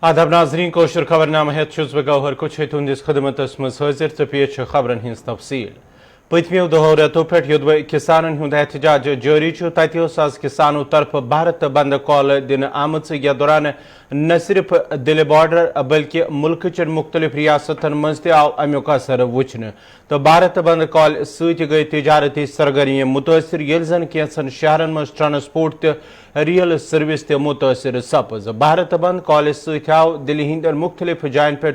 आदाब नाजरीन कोशर खबरनामा हेत छुस बह गौहर कुछ तुंदिस खदमतस मज हाजिर तो पेश खबरन हिंस तफसील पतमियों दो रेतों पे युद्ध किसानन हुंद एहतजाज जारी तत आज किसानों तरफ भारत बंद कॉल दिन आमत यथ दौरान न सिर्फ दिल बॉर्डर बल्कि मुल्क चन मुख्तलिफ रियासतन मज आव अमुक असर वुचन तो भारत बंद कॉल सत गई तजारती सरगर्मी मुतासर ये जन कैंसन शहरन मज ट्रांसपोर्ट रियल सर्विस ते मुतासर सपज भारत बंद कॉल सत आव दिल्ली हिंद मुख्तलिफ जायन पे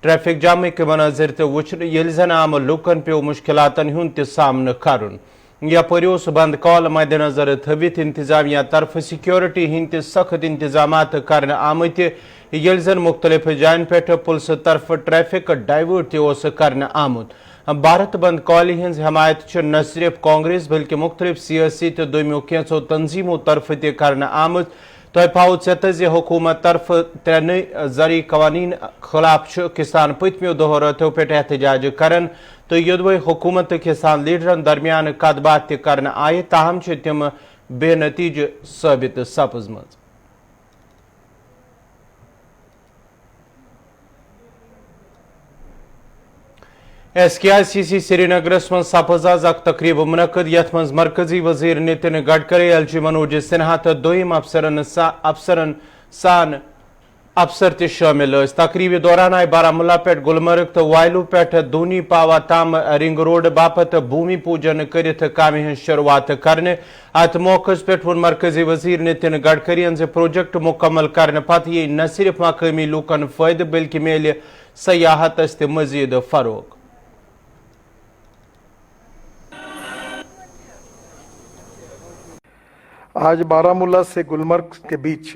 ट्रैफिक जाम के मनाजिर तो वुचन ये जन आम लुकन पे मुश्किलातन हुंद ते सामन करन यपरि बंद कॉल मद्देनजर थवित इंतजामिया तरफ सिक्योरिटी हिंद सख्त इंतजाम कर आमत ये जन मुख्तलिफ जायन पे पुलिस तरफ ट्रैफिक डाइवर्ट कर आमुत भारत बंद कॉल हज हमायत न सिर्फ कांग्रेस बल्कि मुख्तलिफ सियासी तो दोमियों कैंसो तंजीमों तरफ कर आमुत तो पाओ चत हुकूमत तरफ त्रे नई जरी कवानीन खिलाफ किसान पतमियों दो रथों पे एहतजाज करन तो युद्ध हुकूमत किसान लीडरन दरमियान कत बात कर आये ताहम तम बेनतीज साबित सपजम। SKICC श्रीनगरस मं सपज आज तकरीब मुनक़द यथ मं मरकजी वजीर नितिन गडकरी एलजी मनोज सिन्हा तो दोयम अफसरन सान अफसर ते शामिल तकरीब दौरान आय बारामुला पे गुलमर्ग तो वायलू पे दूनी पावा ताम रिंग रोड बापत भूमि पूजन कर काम हज शुरुआत करने अत मौके पे वो मरकजी वजीर नितिन गडकरी प्रोजेक्ट मुकम्मल करने पत ये न सिर्फ मकामी लूकन फायदे बल्कि मिले सयाहतस ते मजीद फरोग। आज बारामूला से गुलमर्ग के बीच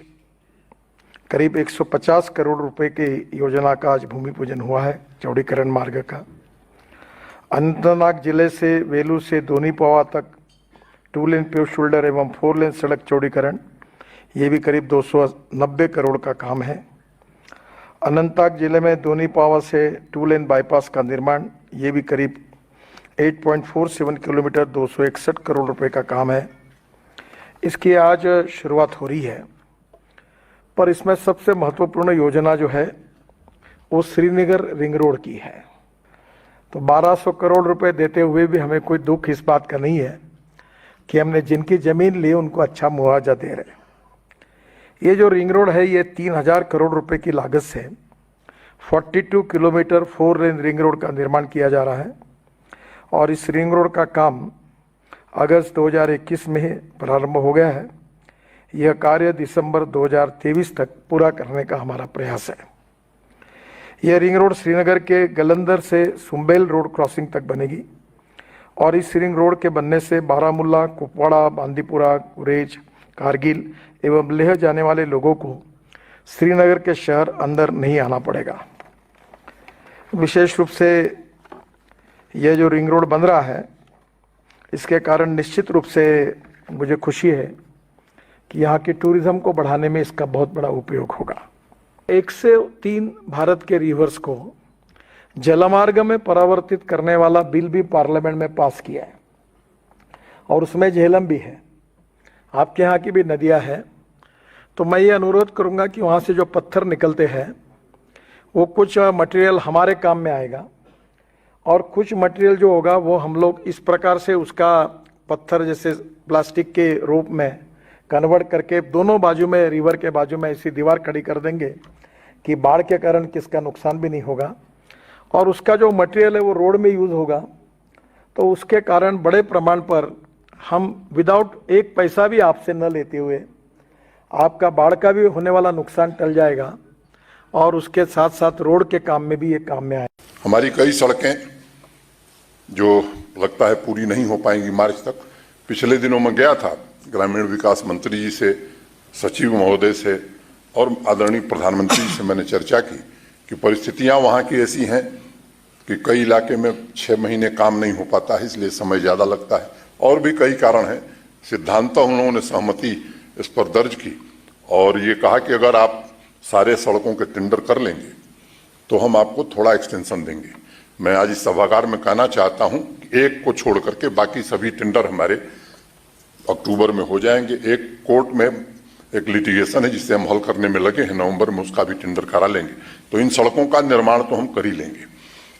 करीब 150 करोड़ रुपए की योजना का आज भूमि पूजन हुआ है चौड़ीकरण मार्ग का। अनंतनाग जिले से वेलू से दोनी पवा तक 2 लेन पेव शोल्डर एवं 4 लेन सड़क चौड़ीकरण ये भी करीब 290 करोड़ का काम है। अनंतनाग जिले में दोनी पावा से 2 लेन बाईपास का निर्माण ये भी करीब 8.47 किलोमीटर 261 करोड़ रुपए का काम है। इसकी आज शुरुआत हो रही है, पर इसमें सबसे महत्वपूर्ण योजना जो है वो श्रीनगर रिंग रोड की है। तो 1200 करोड़ रुपए देते हुए भी हमें कोई दुख इस बात का नहीं है कि हमने जिनकी जमीन ली उनको अच्छा मुआवजा दे रहे। ये जो रिंग रोड है ये 3000 करोड़ रुपए की लागत से 42 किलोमीटर 4 लेन रिंग रोड का निर्माण किया जा रहा है और इस रिंग रोड का काम अगस्त 2021 में प्रारंभ हो गया है। यह कार्य दिसंबर 2023 तक पूरा करने का हमारा प्रयास है। यह रिंग रोड श्रीनगर के गलंदर से सुम्बेल रोड क्रॉसिंग तक बनेगी और इस रिंग रोड के बनने से बारामूला, कुपवाड़ा, बांदीपुरा, गुरेज, कारगिल एवं लेह जाने वाले लोगों को श्रीनगर के शहर अंदर नहीं आना पड़ेगा। विशेष रूप से यह जो रिंग रोड बन रहा है इसके कारण निश्चित रूप से मुझे खुशी है कि यहाँ की टूरिज्म को बढ़ाने में इसका बहुत बड़ा उपयोग होगा। 1 से 3 भारत के रिवर्स को जलमार्ग में परावर्तित करने वाला बिल भी पार्लियामेंट में पास किया है और उसमें झेलम भी है। आपके यहाँ की भी नदियाँ हैं, तो मैं ये अनुरोध करूँगा कि वहाँ से जो पत्थर निकलते हैं वो कुछ मटेरियल हमारे काम में आएगा और कुछ मटेरियल जो होगा वो हम लोग इस प्रकार से उसका पत्थर जैसे प्लास्टिक के रूप में कन्वर्ट करके दोनों बाजू में रिवर के बाजू में ऐसी दीवार खड़ी कर देंगे कि बाढ़ के कारण किसका नुकसान भी नहीं होगा और उसका जो मटेरियल है वो रोड में यूज़ होगा। तो उसके कारण बड़े प्रमाण पर हम विदाउट एक पैसा भी आपसे न लेते हुए आपका बाढ़ का भी होने वाला नुकसान टल जाएगा और उसके साथ साथ रोड के काम में भी ये काम में आए। हमारी कई सड़कें जो लगता है पूरी नहीं हो पाएंगी मार्च तक। पिछले दिनों में गया था ग्रामीण विकास मंत्री जी से, सचिव महोदय से और आदरणीय प्रधानमंत्री जी से मैंने चर्चा की कि परिस्थितियां वहां की ऐसी हैं कि कई इलाके में 6 महीने काम नहीं हो पाता है, इसलिए समय ज़्यादा लगता है और भी कई कारण हैं। सिद्धांत उन्होंने ने सहमति इस पर दर्ज की और ये कहा कि अगर आप सारे सड़कों के टेंडर कर लेंगे तो हम आपको थोड़ा एक्सटेंशन देंगे। मैं आज इस सभागार में कहना चाहता हूं कि एक को छोड़ करके बाकी सभी टेंडर हमारे अक्टूबर में हो जाएंगे। एक कोर्ट में एक लिटिगेशन है जिसे हम हल करने में लगे हैं, नवंबर में उसका भी टेंडर करा लेंगे। तो इन सड़कों का निर्माण तो हम कर ही लेंगे,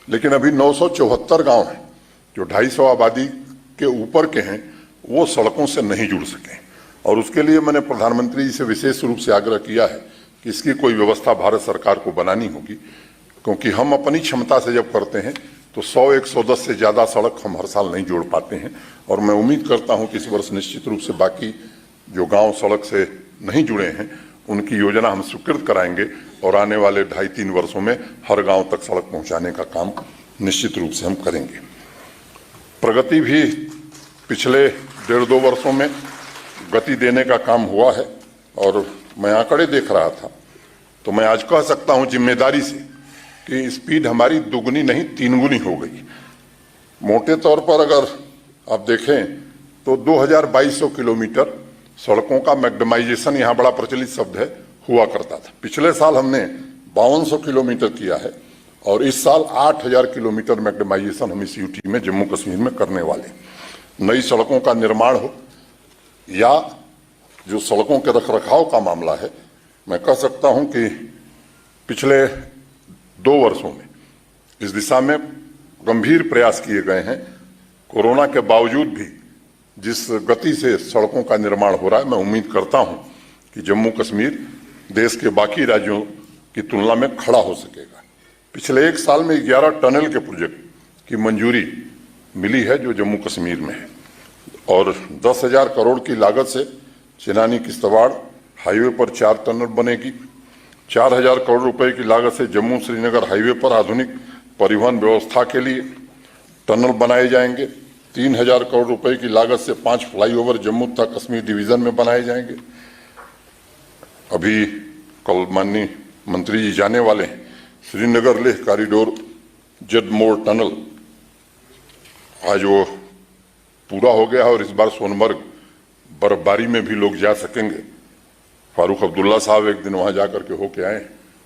लेकिन अभी 974 गांव हैं जो 250 आबादी के ऊपर के हैं, वो सड़कों से नहीं जुड़ सके, और उसके लिए मैंने प्रधानमंत्री जी से विशेष रूप से आग्रह किया है कि इसकी कोई व्यवस्था भारत सरकार को बनानी होगी, क्योंकि हम अपनी क्षमता से जब करते हैं तो 100-110 से ज्यादा सड़क हम हर साल नहीं जोड़ पाते हैं। और मैं उम्मीद करता हूं कि इस वर्ष निश्चित रूप से बाकी जो गांव सड़क से नहीं जुड़े हैं उनकी योजना हम स्वीकृत कराएंगे, और आने वाले 2.5-3 वर्षों में हर गांव तक सड़क पहुंचाने का काम निश्चित रूप से हम करेंगे। प्रगति भी पिछले 1.5-2 वर्षों में गति देने का काम हुआ है, और मैं आंकड़े देख रहा था तो मैं आज कह सकता हूं जिम्मेदारी से कि स्पीड हमारी दुगनी नहीं 3 गुनी हो गई। मोटे तौर पर अगर आप देखें तो 2200 किलोमीटर सड़कों का मैग्डमाइजेशन, यहाँ बड़ा प्रचलित शब्द है, हुआ करता था। पिछले साल हमने 5200 किलोमीटर किया है, और इस साल 8000 किलोमीटर मैग्डमाइजेशन हम इस यूटी में जम्मू कश्मीर में करने वाले। नई सड़कों का निर्माण हो या जो सड़कों के रखरखाव का मामला है, मैं कह सकता हूं कि पिछले 2 वर्षों में इस दिशा में गंभीर प्रयास किए गए हैं। कोरोना के बावजूद भी जिस गति से सड़कों का निर्माण हो रहा है, मैं उम्मीद करता हूं कि जम्मू कश्मीर देश के बाकी राज्यों की तुलना में खड़ा हो सकेगा। पिछले 1 साल में 11 टनल के प्रोजेक्ट की मंजूरी मिली है जो जम्मू कश्मीर में है, और 10,000 करोड़ की लागत से चिनानी किश्तवाड़ हाईवे पर 4 टनल बनेगी। 4000 करोड़ रुपए की लागत से जम्मू श्रीनगर हाईवे पर आधुनिक परिवहन व्यवस्था के लिए टनल बनाए जाएंगे। 3000 करोड़ रुपए की लागत से 5 फ्लाईओवर जम्मू तथा कश्मीर डिवीजन में बनाए जाएंगे। अभी कल माननीय मंत्री जी जाने वाले हैं, श्रीनगर लेह कॉरिडोर जडमोर टनल आज वो पूरा हो गया, और इस बार सोनमर्ग बर्फबारी में भी लोग जा सकेंगे। फारूक अब्दुल्ला साहब एक दिन वहां जाकर के होके आए,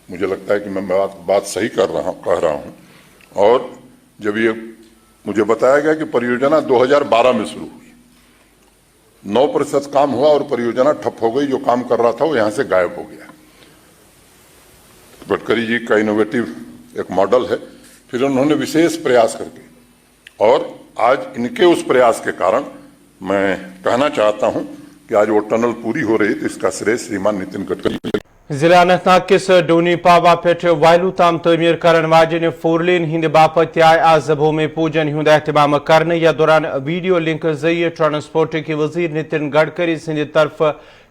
मुझे लगता है कि मैं बात सही कह रहा हूं। और जब ये मुझे बताया गया कि परियोजना 2012 में शुरू हुई, 9% काम हुआ और परियोजना ठप हो गई। जो काम कर रहा था वो यहां से गायब हो गया। गडकरी जी का इनोवेटिव एक मॉडल है, फिर उन्होंने विशेष प्रयास करके, और आज इनके उस प्रयास के कारण मैं कहना चाहता हूं कि आज वो टनल पूरी हो रही, तो इसका श्रेय श्रीमान नितिन गडकरी। जिला अनंतनाग किस डोनी पावा पे वायलू ताम तमीर करन वाजिन 4 लेन हिंद बापत आय आज भूमि पूजन हुंद एहतमाम करने या दौरान वीडियो लिंक जरिए ट्रांसपोर्ट के वजीर नितिन गडकरी सिंध तरफ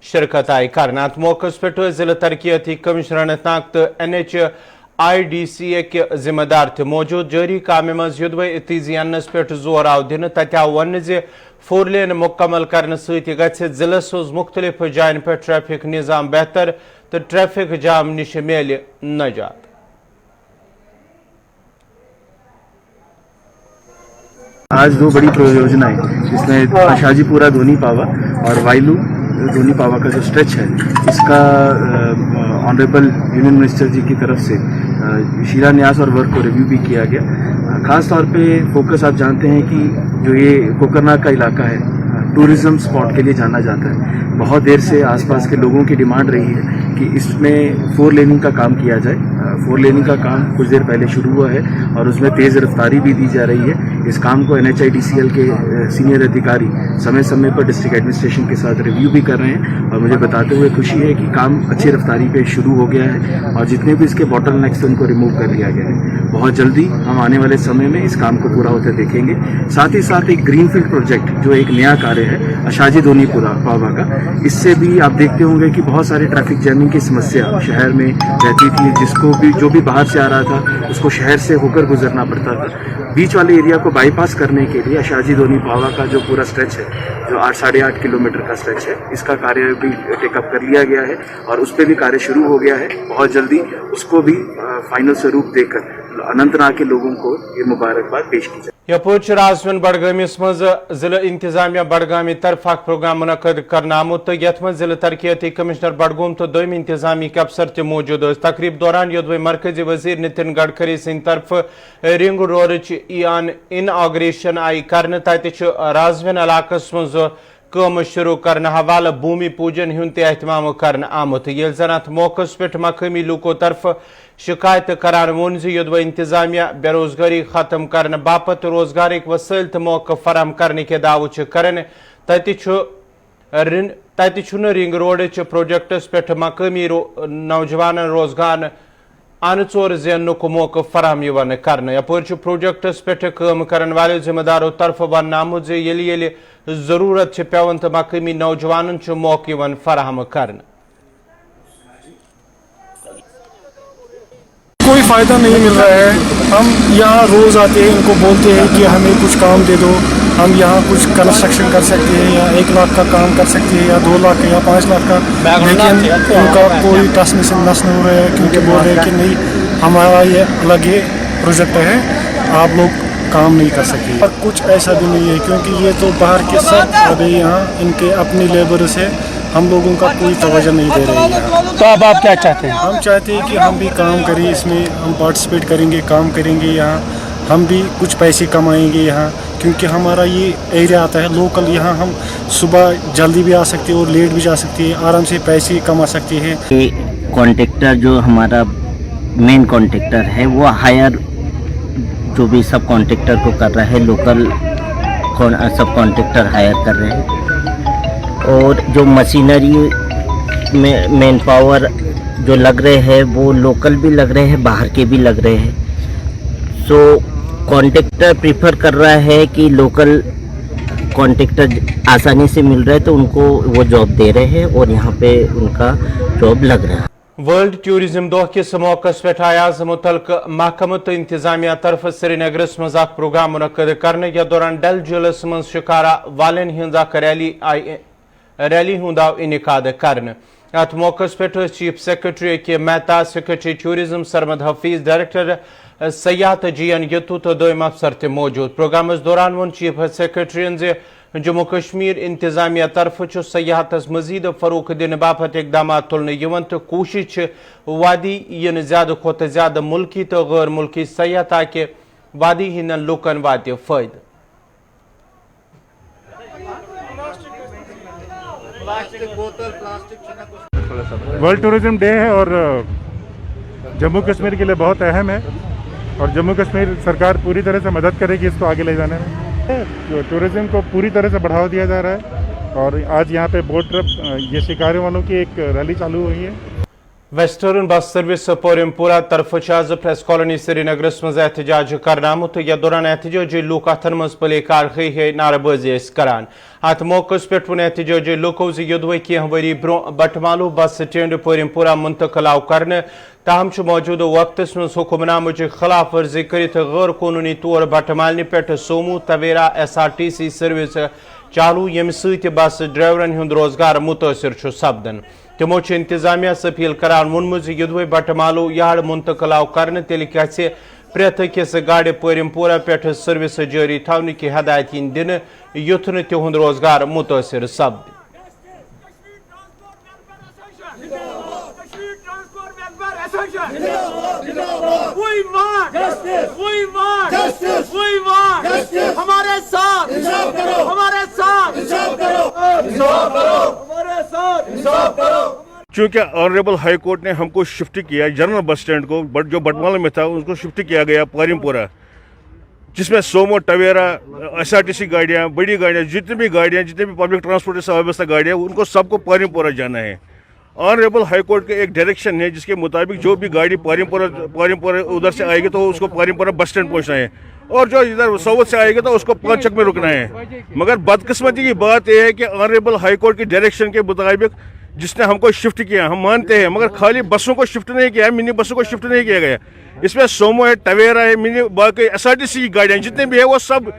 शिरकत आई करना। अत मौके पे जिला तरक्याती कमिश्नर अनंतनाग तो NHIDCA के जिम्मेदार थे मौजूद। जारी काम मज युदवे तेजी अनस पे जोर आव दिन, तत आव वन 4 लेन मुकम्मल करने सत जिलस मुख्तलिफ जायन पे ट्रैफिक निजाम बेहतर तो ट्रैफिक जाम निश मेल नजात। आज 2 बड़ी परियोजनाएं, इसमें शाजीपुरा धोनी पावा और वायलू धोनी पावा का जो स्ट्रेच है, इसका ऑनरेबल यूनियन मिनिस्टर जी की तरफ से शिलान्यास और वर्क को रिव्यू भी किया गया। खास तौर पे फोकस, आप जानते हैं कि जो ये कोकरनाग का इलाका है, टूरिज्म स्पॉट के लिए जाना जाता है। बहुत देर से आसपास के लोगों की डिमांड रही है कि इसमें 4 लेनिंग का काम किया जाए। 4 लेनिंग का काम कुछ देर पहले शुरू हुआ है और उसमें तेज रफ्तारी भी दी जा रही है। इस काम को NHIDCL के सीनियर अधिकारी समय समय पर डिस्ट्रिक्ट एडमिनिस्ट्रेशन के साथ रिव्यू भी कर रहे हैं, और मुझे बताते हुए खुशी है कि काम अच्छी रफ्तारी पे शुरू हो गया है, और जितने भी इसके बॉटलनेक्स उनको रिमूव कर लिया गया है। बहुत जल्दी हम आने वाले समय में इस काम को पूरा होते देखेंगे। साथ ही साथ एक ग्रीनफील्ड प्रोजेक्ट जो एक नया कार्य है अशाजी धोनी पावा का, इससे भी आप देखते होंगे कि बहुत सारे ट्रैफिक जैमिंग की समस्या शहर में रहती थी, जिसको भी जो भी बाहर से आ रहा था उसको शहर से होकर गुजरना पड़ता था। बीच वाले एरिया को बाईपास करने के लिए अशाजी धोनी पावा का जो पूरा स्ट्रेच है, जो 8-8.5 किलोमीटर का स्ट्रेच है, इसका कार्य भी टेकअप कर लिया गया है और उस पर भी कार्य शुरू हो गया है। बहुत जल्दी उसको भी फाइनल स्वरूप देकर अनंतनाग के लोगों को ये मुबारकबाद पेश की जाए। यपुर राजवन बडगामिस मज जिला इंतजामिया बडगामी तरफ प्रोग्राम मुनक़द करना आमुत, यथ मज जिला तरक्याती कमिश्नर बडगोम तो दोम इंतजामी के अफसर ते मौजूद। तकरीब दौरान योदवे मरकजी वजीर नितिन गडकरी सिंध तरफ रिंग रोड इनाग्रेशन आई कर, तत राजवन इलाकस मज कम शुरू करने हवाले भूमि पूजन हुंद एहतमाम करने आमुत ये जन अत मौके पे मकामी लूको तरफ शिकायत करान वोन युद्व इंतजामिया बेरोजगारी खत्म करने बापत रोजगार वसाइल तो मौके फराम करने के दाव कर तत रिंग रोड प्रोजेक्टस पे मकामी नौजवान रोजगार अन चोर जेनुक मौके फराम कर यपर प्रोजेक्टस पे काम करने वाले जिम्मेदारों तरफ वन आमुत जरूरत पेवन तो मकामी नौजवान मौके फराम कर कोई फ़ायदा नहीं मिल रहा है। हम यहाँ रोज़ आते हैं, इनको बोलते हैं कि हमें कुछ काम दे दो, हम यहाँ कुछ कंस्ट्रक्शन कर सकते हैं या 1 लाख का काम कर सकते हैं या 2 लाख या 5 लाख का, लेकिन उनका कोई टस नहीं हो रहा है क्योंकि बोल रहे हैं कि नहीं हमारा ये अलग ही प्रोजेक्ट है, आप लोग काम नहीं कर सकते। और कुछ ऐसा भी नहीं है क्योंकि ये तो बाहर के सब अभी यहाँ इनके अपनी लेबर से हम लोगों का कोई तवज्जो नहीं दे रही है। तो अब आप क्या चाहते हैं? हम चाहते हैं कि हम भी काम करें, इसमें हम पार्टिसिपेट करेंगे, काम करेंगे यहाँ, हम भी कुछ पैसे कमाएंगे यहाँ, क्योंकि हमारा ये एरिया आता है लोकल, यहाँ हम सुबह जल्दी भी आ सकते हैं और लेट भी जा सकते हैं, आराम से पैसे कमा सकते हैं। कॉन्ट्रैक्टर जो हमारा मेन कॉन्ट्रैक्टर है वो हायर जो भी सब कॉन्ट्रैक्टर को कर रहा है, लोकल सब कॉन्ट्रैक्टर हायर कर रहे हैं, और जो मशीनरी में मैन पावर जो लग रहे हैं वो लोकल भी लग रहे हैं, बाहर के भी लग रहे हैं। सो कॉन्ट्रैक्टर प्रीफर कर रहा है कि लोकल कॉन्ट्रैक्टर आसानी से मिल रहा है तो उनको वो जॉब दे रहे हैं और यहाँ पे उनका जॉब लग रहा है। वर्ल्ड टूरिज्म दह किस मौके पे आयाज मुतलक महकम तो इंतजामिया तरफ श्रीनगरस मज प्रोग्राम मुनद करने या दौरान डल झीलस मज शिकारा वालन हज रैली हुंद आव इनकाद करने। अत मौके पे chief secretary K Mehta, secretary tourism Sarmad Hafeez, director सयाहत जीएन यतू तो दोम अफसर ते मौजूद। प्रोग्राम दौरान वो चीफ सेक्रेटरीन जे जम्मू कश्मीर इंतजामिया तरफ सयाहतस मजीद फरोख दिन बापत इकदाम तुलन तो कोशिश वादी इन ज्यादा खोत ज्यादा मुल्की तो गैर मुल्की सयाह ताकि वादी हिंद लुकन वात फायद। वर्ल्ड टूरिज्म डे है और जम्मू कश्मीर के लिए बहुत अहम है और जम्मू कश्मीर सरकार पूरी तरह से मदद करेगी इसको आगे ले जाने में। टूरिज्म को पूरी तरह से बढ़ावा दिया जा रहा है और आज यहाँ पे बोट ट्रिप ये शिकारियों वालों की एक रैली चालू हुई है। वेस्टर्न बस सर्विस पोरिमपुरा तरफ आज प्रेस कॉलोनी श्रीनगरस मज एहतजाज कर आमुत या दौरान एहतजाजी लूक अथन मज प्ले कारखी नाराबाजी करान। अत मौके पे वन एहतजाजी लूको युद्व कह worry bro Batmaloo bus stand पोरिमपुरा मुंतकिल आव कर, ताहम मौजूदा वक्त मज हुक्मनामे खिलाफ वर्जी कर गैर कानूनी तौर बटमालने पे सोमू तवेरा SRTC सर्विस चालू यम सत बस ड्राइवरन हुंद रोजगार मुतासर सपदन। तमो इंतजामिया अपील करान वोनमुत युद्व बटमालू यार मुंतकिल आव कर तेल गि प्रेथ अकिस गाड़ पोरिमपुरा पे सर्विस जारी थवन की हदायत दिन युथ न तिहुंद रोजगार मुतासर सपद। चूँकि ऑनरेबल हाई कोर्ट ने हमको शिफ्ट किया जनरल बस स्टैंड को, बट जो बटमाला में था उसको शिफ्ट किया गया पोरिमपुरा, जिसमें सोमो टवेरा SRTC गाड़ियाँ, बड़ी गाड़ियाँ, जितनी भी पब्लिक ट्रांसपोर्ट से वाबस्ता गाड़ियाँ, उनको सबको पोरिमपुरा जाना है। ऑनरेबल हाई कोर्ट का एक डायरेक्शन है जिसके मुताबिक जो भी गाड़ी पोरिमपुरा उधर से आएगी तो उसको पोरिमपुरा बस स्टैंड पहुँचना है, और जो इधर साउथ से आएगा तो उसको पांचक में रुकना है। मगर बदकिस्मती की बात यह है कि ऑनरेबल हाई कोर्ट की डायरेक्शन के मुताबिक जिसने हमको शिफ्ट किया, हम मानते हैं, मगर खाली बसों को शिफ्ट नहीं किया, मिनी बसों को शिफ्ट नहीं किया गया। इसमें सोमो है, टवेरा है, मिनी बाकी SRTC की गाड़ियाँ जितने भी है वो सब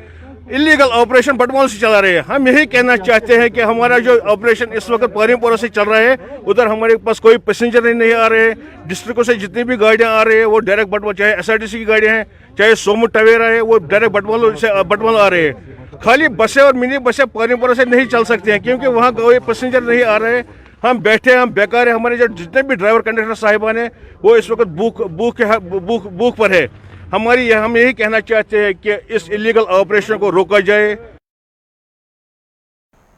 इलीगल ऑपरेशन बटमाल से चला रहे हैं। हम यही कहना चाहते हैं कि हमारा जो ऑपरेशन इस वक्त पोरिमपुरा से चल रहा है, उधर हमारे पास कोई पैसेंजर नहीं आ रहे हैं। डिस्ट्रिक्टों से जितनी भी गाड़ियाँ आ रही है वो डायरेक्ट बटमाल, चाहे SRTC की गाड़ियाँ हैं, चाहे सोमो टवेरा है, वो डायरेक्ट बटमाल आ रहे हैं। खाली बसें और मिनी बसें पोरिमपुरा से नहीं चल सकती हैं क्योंकि वहाँ कोई पैसेंजर नहीं आ रहे हैं। हम बैठे, हम बेकार है। हमारे जो जितने भी ड्राइवर कंडक्टर साहिबान हैं वो इस वक्त भूख पर है। हम यही कहना चाहते हैं कि इस इलीगल ऑपरेशन को रोका जाए।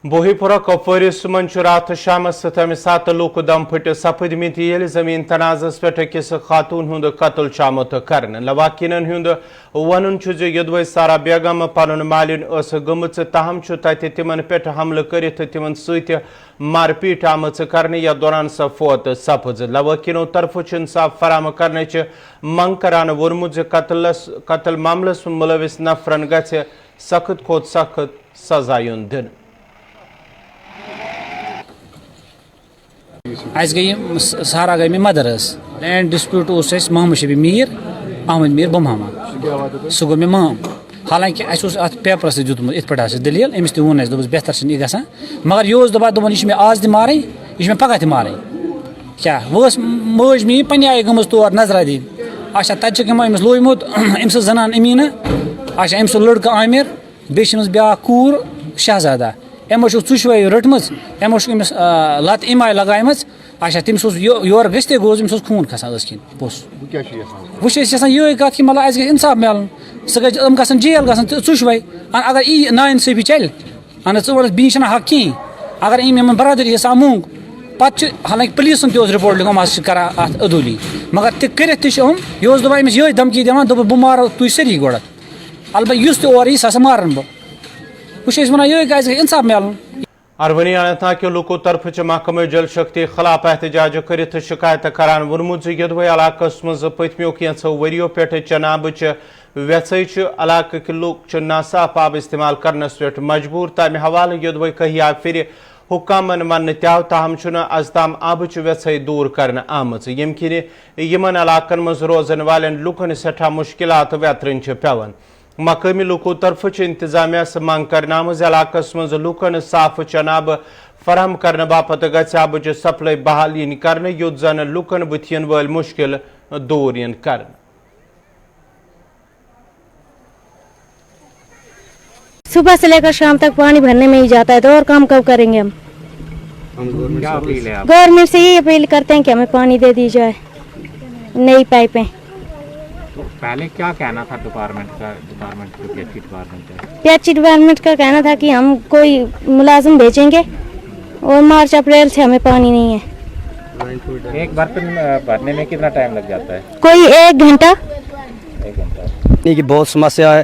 بوہی پورہ کپوارس من رات شامس 7 لوک دم پھٹ سپدمت یل زمین تنازعس پہ أکس خاتون ہند قتل آمت کرنے لواحقین ہند ون یدوے سارا بیگم پن مالن گمت تاہم تت تمن پہ حملہ کرت تمن ست مار پیٹ آمت کرنے یا دوران سا فوت سپز لواحقینوں طرف انصاف فراہم کرنے منگ کران وونمت قتل معاملس ملوث نفرن گژھِ سخت کھوت سخت سزا یُن دن سہارا گئی مدر لینڈ ڈسپیوٹ اس محمد شبی میر احمد میر بمحمد سہ گو مام حالانکہ ات پیپرس دیتمت ات پہ دلیل امس تون دس بہتر یہ گا مگر یہ دپان یہ آج تہ مارن یہ پگہ تہ مارن کیا وہ ماج میری پنہ آئی گمز تور نظرہ دن اچھا تتہ امس لوجمت امس زنان امینہ اچھا امس لڑکہ عامر بیس بیاکھ کور شہزادہ امو ژوشوے رٹم امو امس لت ام آئی لگائم اچھا تمس یور گھتے گوز امس خون کھسان کن پوس وہ یژھان یہ کت کہ مطلب اس گژھِ انصاف ملن سہ گم گھن جیل گھن ژوشوے اگر ای نا انصافی چلِ اہن ژٕ بی چھنہٕ حق کہین اگر ام برادری ہسا مونگ پتہ حالانکہ پولیسن تہ رپورٹ لکھم کران ات عدولی مگر تہ کرت تہ یہ دپان امس یہ دھمکی دِوان دوٚپ بہٕ مارو تُہۍ سٲری گۄڈٕ البتہ یُس تہِ اورٕ یی سُہ ہسا مارن بہٕ اس ونان یہ گژھِ انصاف ملن ارونی اننت ناگ کے لوکو طرف محکمہ جل شکتی خلاف احتجاج کرت شکایت کران وونمت یدوے علاقہ مز پتمیو کینژو وریو پہ چناب ویژ علاقہ کے لوگ ناصاف آب استعمال کرنس پہ مجبور تمہ حوالہ یدوے کہیا پھر حکامن ون تہ تاہم از تام آبچ ویژ دور کرنے آمت یم کن یمن علاقن مز روزن والن لکن سٹھا مشکلات ویترن پیوان مقامی لوکو طرف انتظامیہ منگ کرنا علاقہ مز لکن صاف چناب فراہم کرنے باپت گژھِ آبچ سپلائی بحال ین کرنے یوت زن لکن بتھین ول مشکل دور ین کرنے صبح سے لے کر شام تک پانی بھرنے میں ہی جاتا ہے تو اور کام کب کریں گے ہم گورنمنٹ سے یہی اپیل کرتے ہیں کہ ہمیں پانی دے دی جائے نئی پائپیں پہلے کیا کہنا تھا ڈپارٹمنٹ کا پی ایچ ای ڈپارٹمنٹ کا کہنا تھا کہ ہم کوئی ملازم بھیجیں گے اور مارچ اپریل سے ہمیں پانی نہیں ہے ایک برتن بھرنے میں کتنا ٹائم لگ جاتا ہے کوئی 1 گھنٹہ پانی کی بہت سمسیا ہے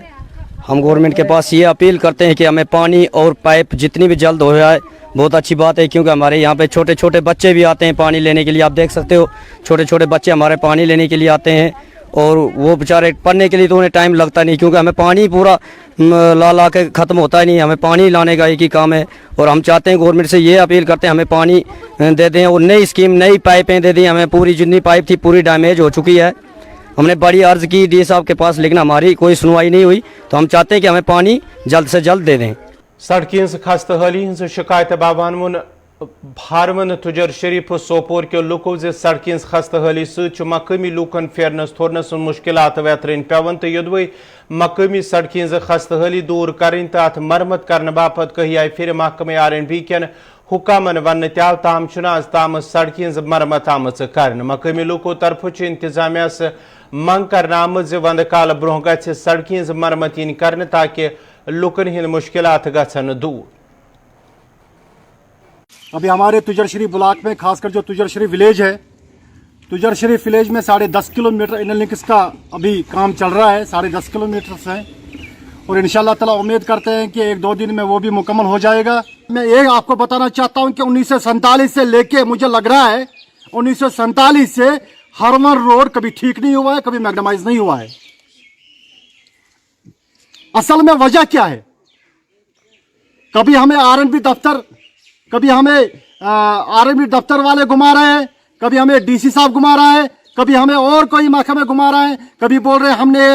ہم گورنمنٹ کے پاس یہ اپیل کرتے ہیں کہ ہمیں پانی اور پائپ جتنی بھی جلد ہو جائے بہت اچھی بات ہے کیونکہ ہمارے یہاں پہ چھوٹے چھوٹے بچے بھی آتے ہیں پانی لینے کے لیے آپ دیکھ سکتے ہو چھوٹے چھوٹے بچے ہمارے پانی لینے کے لیے آتے ہیں اور وہ بیچارے پڑھنے کے لیے تو انہیں ٹائم لگتا نہیں کیونکہ ہمیں پانی پورا لا کے ختم ہوتا ہی نہیں ہمیں پانی لانے کا ایک ہی کام ہے اور ہم چاہتے ہیں گورنمنٹ سے یہ اپیل کرتے ہیں ہمیں پانی دے دیں اور نئی اسکیم نئی پائپیں دے دیں ہمیں پوری جتنی پائپ تھی پوری ڈیمیج ہو چکی ہے ہم نے بڑی عرض کی ڈی صاحب کے پاس لیکن ہماری کوئی سنوائی نہیں ہوئی تو ہم چاہتے ہیں کہ ہمیں پانی جلد سے جلد دے دیں سڑکی ہز خستہ حالی ہز شکایت باوان وون بھارون تجر شریف سوپور کے لوکو سڑکی ہز خستہ حالی ست مقامی لوکن پھیرنس تھورنس مشکلات ویترن پیون تو یدوے مقامی سڑکی ہز خستہ حالی دور کریں تو ات مرمت کرنے باپت کہیا پھر محکمہ R&B کن حکامن ون تہ تاہم از تام سڑکی ہز مرمت آمت کرنے مقامی لوکو طرف انتظامیہ منگ کرنے آمت وند کال برہ گژھِ سڑکی ہز مرمت ین کرنے تاکہ لوکن ہند مشکلات گژھن دور ابھی ہمارے تجر شریف بلاک میں خاص کر جو تجر شریف ولیج ہے تجر شریف ولیج میں 10.5 کلومیٹر انر لنکس کا ابھی کام چل رہا ہے 10.5 کلومیٹر سے اور انشاءاللہ تعالی امید کرتے ہیں کہ 1-2 دن میں وہ بھی مکمل ہو جائے گا میں ایک آپ کو بتانا چاہتا ہوں کہ 1947 سے لے کے مجھے لگ رہا ہے 1947 سے ہرمن روڈ کبھی ٹھیک نہیں ہوا ہے کبھی میگنمائز نہیں ہوا ہے اصل میں وجہ کیا ہے کبھی ہمیں R&B دفتر کبھی ہمیں R&B دفتر والے گھما رہے ہیں کبھی ہمیں DC صاحب گھما رہا ہے کبھی ہمیں اور کوئی محکمے گھما رہا ہے کبھی بول رہے ہیں ہم نے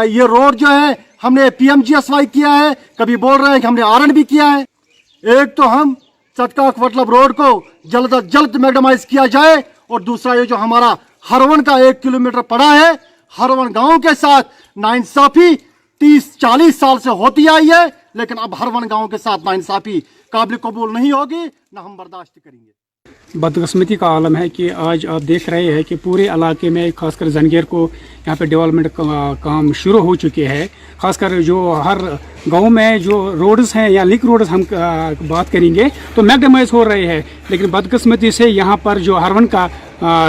یہ روڈ جو ہے ہم نے PMGSY کیا ہے کبھی بول رہے ہیں کہ ہم نے R&B کیا ہے ایک تو ہم چٹکاک وٹلب روڈ کو جلد از جلد میگنمائز کیا جائے اور دوسرا یہ جو ہمارا ہرون کا 1 کلومیٹر پڑا ہے ہرون گاؤں کے ساتھ ناانصافی 30-40 سال سے ہوتی آئی ہے لیکن اب ہرون گاؤں کے ساتھ ناانصافی قابل قبول نہیں ہوگی نہ ہم برداشت کریں گے बदकिस्मती का आलम है कि आज आप देख रहे हैं कि पूरे इलाके में खासकर जंगेर को यहाँ पे डेवलपमेंट काम शुरू हो चुके हैं। खासकर जो हर गांव में जो रोड्स हैं या लिंक रोड्स हम बात करेंगे तो मैगडमाइज हो रहे हैं, लेकिन बदकिस्मती से यहाँ पर जो हरवन का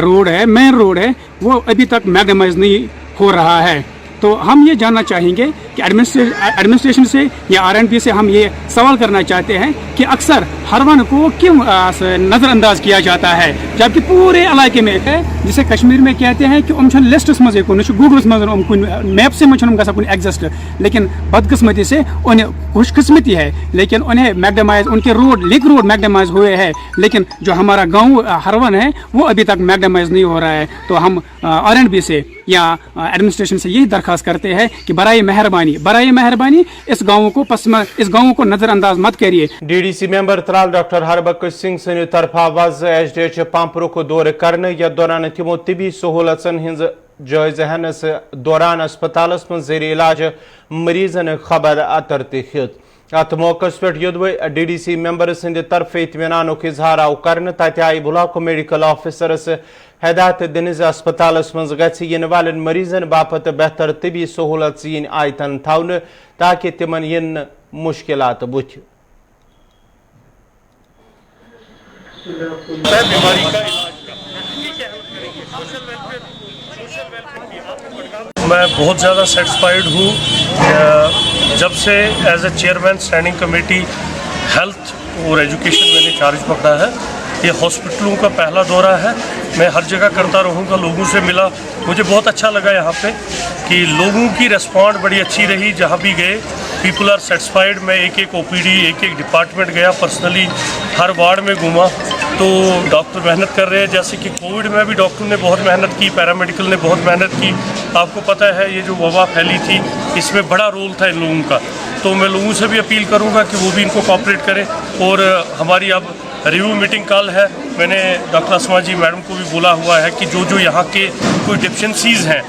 रोड है, मेन रोड है, वो अभी तक मैगडमाइज नहीं हो रहा है। तो हम ये जानना चाहेंगे कि एडमिनिस्ट्रेशन से या आरएनबी से हम ये सवाल करना चाहते हैं कि अक्सर हरवन को क्यों नज़रअंदाज किया जाता है, जबकि पूरे इलाके में है, जिसे कश्मीर में कहते हैं कि लिस्टस मजे को गूगल्स मैप से एग्जिस्ट, लेकिन बदकिस्मती से उन्हें खुशकिस्मती है, लेकिन उन्हें मैगडमाइज, उनके लिंक रोड मैगडमाइज हुए हैं, लेकिन जो हमारा गाँव हरवन है वो अभी तक मैगडमाइज नहीं हो रहा है। तो हम आरएनबी से या एडमिनिस्ट्रेशन से यही दरखास्त करते हैं कि बराए मेहरबानी इस गाँव को नजरअंदाज मत करिए। DDC member Tral doctor Harbakhsh Singh सद तरफ आवाज एचडीएच पंपरुक दौर करने या दौरान तमो तिबी सहूलतन हिंज जायज हनस दौरान अस्पतालस मं ज़ेर इलाज मरीजन खबर अतर तत अत मौके पे युदव डीडीसी मेंबर सद तरफ इत्मीनानुक इजहार आव कर तत आई ब्लॉक मेडिकल ऑफिसरस हदायत दिन अस्पतालस मं गन वाल मरीजन बापत बेहतर तिबी सहूलत इन आयतन थवन ताकि तिमन इन मुश्किलात बुथ। मैं बहुत ज़्यादा सेटिस्फाइड हूँ जब से as a chairman standing committee health और एजुकेशन मैंने चार्ज पकड़ा है। ये हॉस्पिटलों का पहला दौरा है, मैं हर जगह करता रहूँगा, लोगों से मिला, मुझे बहुत अच्छा लगा यहाँ पे कि लोगों की रिस्पॉन्ड बड़ी अच्छी रही। जहाँ भी गए पीपल आर सेटिस्फाइड। मैं एक ओपीडी एक डिपार्टमेंट गया, पर्सनली हर वार्ड में घूमा, तो डॉक्टर मेहनत कर रहे हैं। जैसे कि कोविड में भी डॉक्टर ने बहुत मेहनत की, पैरामेडिकल ने बहुत मेहनत की। आपको पता है ये जो वबा फैली थी इसमें बड़ा रोल था इन लोगों का, तो मैं लोगों से भी अपील करूंगा कि वो भी इनको कोऑपरेट करें। और हमारी अब रिव्यू मीटिंग कल है, मैंने डॉक्टर अस्मा जी मैडम को भी बोला हुआ है कि जो यहाँ के कोई डिफिशेंसीज़ हैं,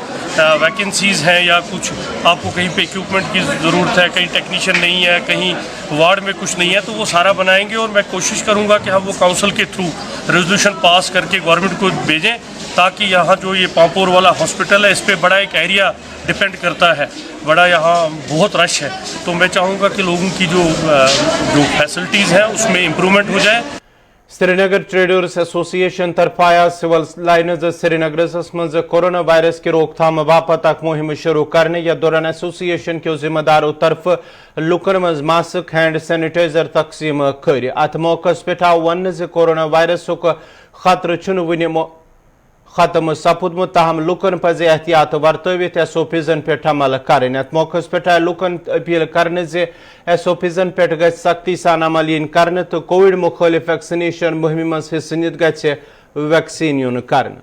वैकेंसीज़ हैं या कुछ आपको कहीं पे इक्विपमेंट की ज़रूरत है, कहीं टेक्नीशियन नहीं है, कहीं वार्ड में कुछ नहीं है, तो वो सारा बनाएंगे। और मैं कोशिश करूंगा कि हम वो काउंसिल के थ्रू रेजोल्यूशन पास करके गवर्नमेंट को भेजें, ताकि यहाँ जो ये पांपोर वाला हॉस्पिटल है इस पर बड़ा एक एरिया डिपेंड करता है, बड़ा यहाँ बहुत रश है, तो मैं चाहूँगा कि लोगों की जो फैसिलिटीज़ हैं उसमें इम्प्रूवमेंट हो जाए। श्रीनगर ट्रेडर्स एसोसिएशन तरफ आया सिविल लाइन्स श्रीनगर मज कोरोना वायरस की रोकथाम बापत अक मुहिम शुरू करने या दौरान एसोसिएशन के जिम्मेदारों तरफ लुकन मज मास्क हैंड सैनिटाइजर तकसीम कर। अत मौके पे आव वन कोरोना वायरस खतरे वन खत्म सपुदमुत, ताहम लुकन पज एहतियात वर्तवित एसओपीजन पे अमल करें। अत मौके पे लुकन अपील करने एसओपीजन पे ग सख्ती सान अमल इन कर तो कोविड मुखालिफ वैक्सीनेशन मुहिम मज हिस्से नित ग वैक्सीन यून कर।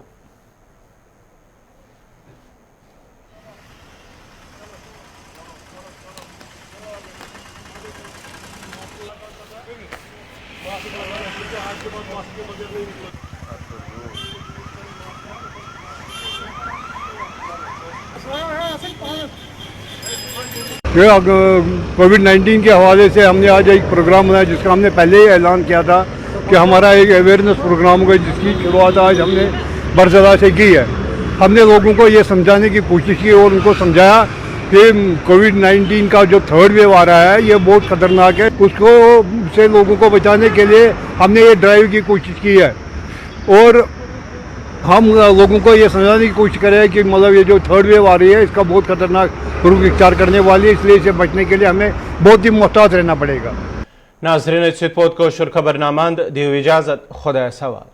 कोविड-19 के हवाले से हमने आज एक प्रोग्राम बनाया, जिसका हमने पहले ही ऐलान किया था कि हमारा एक अवेयरनेस प्रोग्राम होगा, जिसकी शुरुआत आज हमने बरसला से की है। हमने लोगों को ये समझाने की कोशिश की और उनको समझाया कि कोविड-19 का जो थर्ड वेव आ रहा है ये बहुत ख़तरनाक है, उसको से लोगों को बचाने के लिए हमने ये ड्राइव की कोशिश की है। और हम लोगों को ये समझाने की कोशिश करें कि मतलब ये जो थर्ड वेव आ रही है इसका बहुत खतरनाक रूप इख्तियार करने वाली है, इसलिए इसे बचने के लिए हमें बहुत ही मोहतात रहना पड़ेगा। नाज़रीन, खबरनामा दियो इजाज़त, खुदा सवाल।